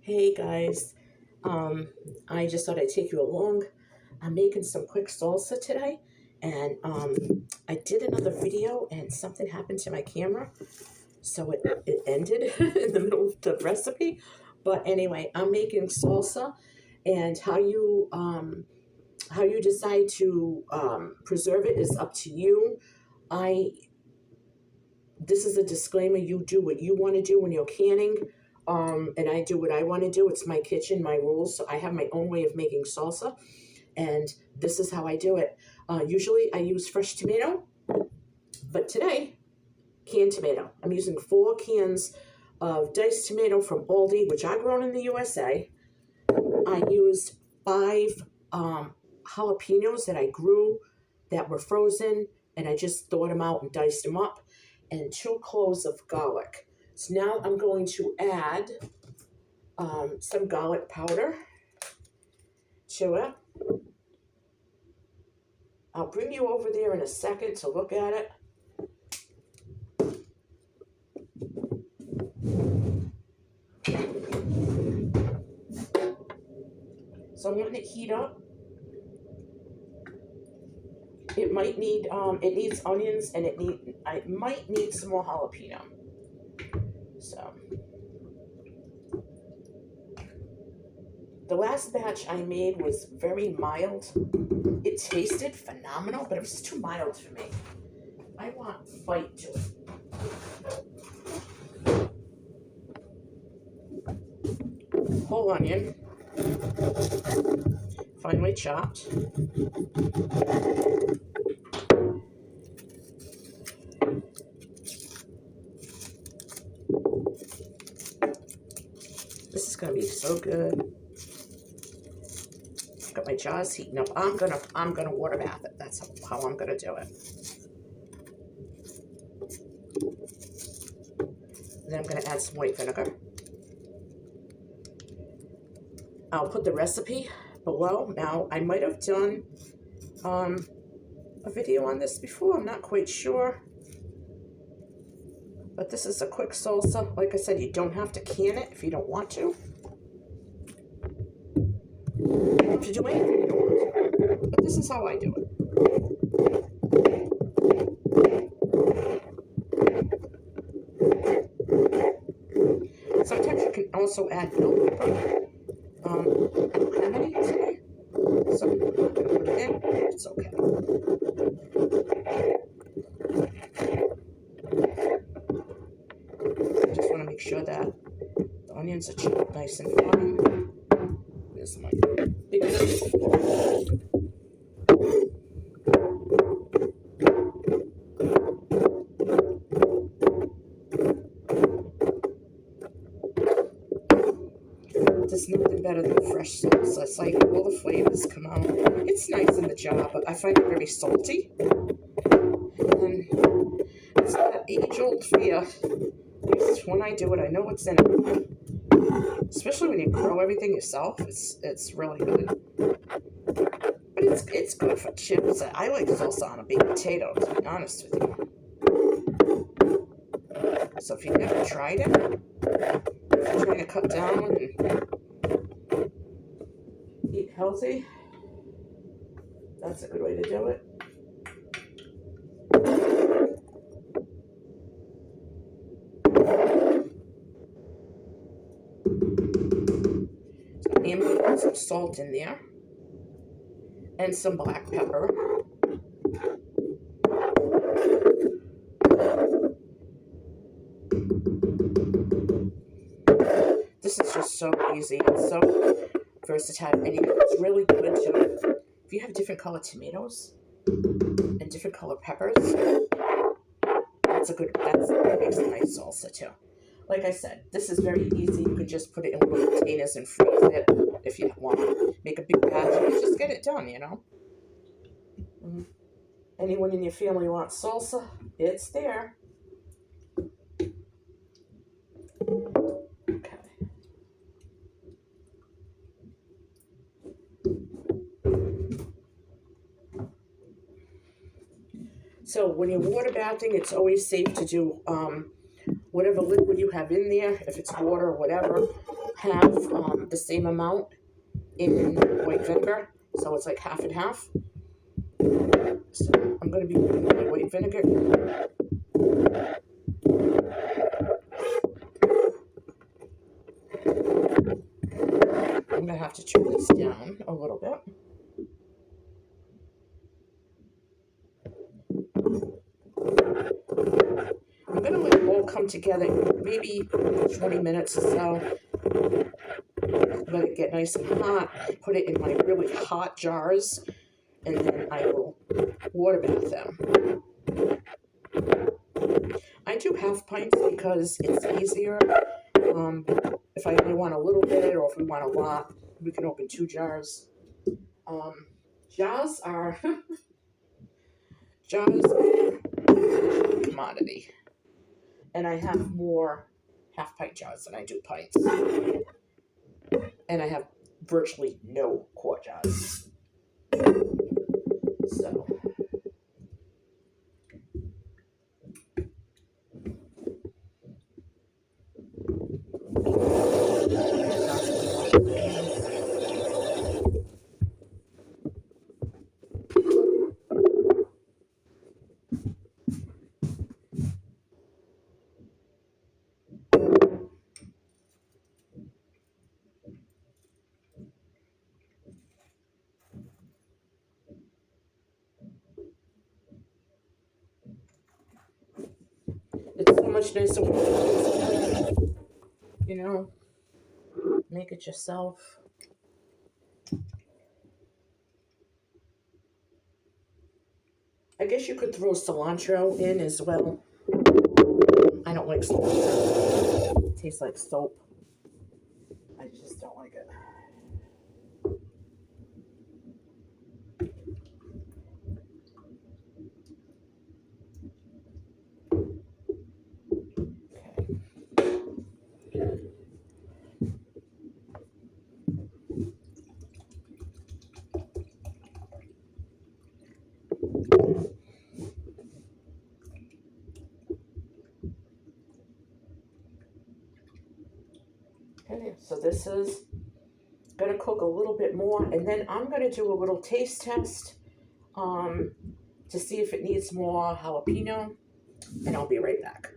Hey guys, I just thought I'd take you along. I'm making some quick salsa today, and I did another video and something happened to my camera, so it ended in the middle of the recipe. But anyway, I'm making salsa, and how you decide to preserve it is up to you. I This is a disclaimer. You do what you want to do when you're canning. And I do what I want to do. It's my kitchen, my rules. So I have my own way of making salsa, and this is how I do it. Usually I use fresh tomato, but today, canned tomato. I'm using 4 cans of diced tomato from Aldi, which are grown in the USA. I used 5 jalapenos that I grew that were frozen, and I just thawed them out and diced them up, and 2 cloves of garlic. So now I'm going to add some garlic powder to it. I'll bring you over there in a second to look at it. So I'm letting it heat up. It might need, it needs onions, and I might need some more jalapeno. So the last batch I made was very mild. It tasted phenomenal, but it was just too mild for me. I want bite to it. Whole onion, finely chopped. This is gonna be so good. Got my jaws heating up. I'm gonna water bath it. That's how I'm gonna do it. Then I'm gonna add some white vinegar. I'll put the recipe below. Now, I might have done a video on this before. I'm not quite sure. But this is a quick salsa. Like I said, you don't have to can it if you don't want to. You don't have to do anything you don't want to. But this is how I do it. Sometimes you can also add bell pepper. I don't have any today, so I'm not going to put it in. It's okay. I just want to make sure that the onions are chopped nice and fine. There's my big knife. There's nothing better than fresh salsa. It's like all the flavors come out. It's nice in the jar, but I find it very salty. And it's that age-old fear. At least when I do it, I know what's in it. Especially when you grow everything yourself, it's really good. But it's good for chips. I like salsa on a baked potato, to be honest with you. So if you've never tried it, if you're trying to cut down and eat healthy, that's a good way to do it. So I'm going to put some salt in there and some black pepper. This is just so easy and so versatile. And it's really good too. If you have different color tomatoes and different color peppers, that makes a nice salsa too. Like I said, this is very easy. You could just put it in little containers and freeze it if you want to make a big batch. You just get it done, you know. Anyone in your family wants salsa, it's there. So when you're water bathing, it's always safe to do whatever liquid you have in there, if it's water or whatever, have the same amount in white vinegar, so it's like half and half. So I'm going to be putting my white vinegar. I'm going to have to turn this down a little bit. I'm going to let it all come together, maybe 20 minutes or so. Let it get nice and hot. Put it in my really hot jars, and then I will water bath them. I do half pints because it's easier. If I only want a little bit, or if we want a lot, we can open 2 jars. Jars are a commodity, and I have more half pint jars than I do pints, and I have virtually no quart jars. So it's so much nicer when you know, make it yourself. I guess you could throw cilantro in as well. I don't like cilantro. It tastes like soap. I just don't like it. Okay, so this is going to cook a little bit more, and then I'm going to do a little taste test to see if it needs more jalapeno, and I'll be right back.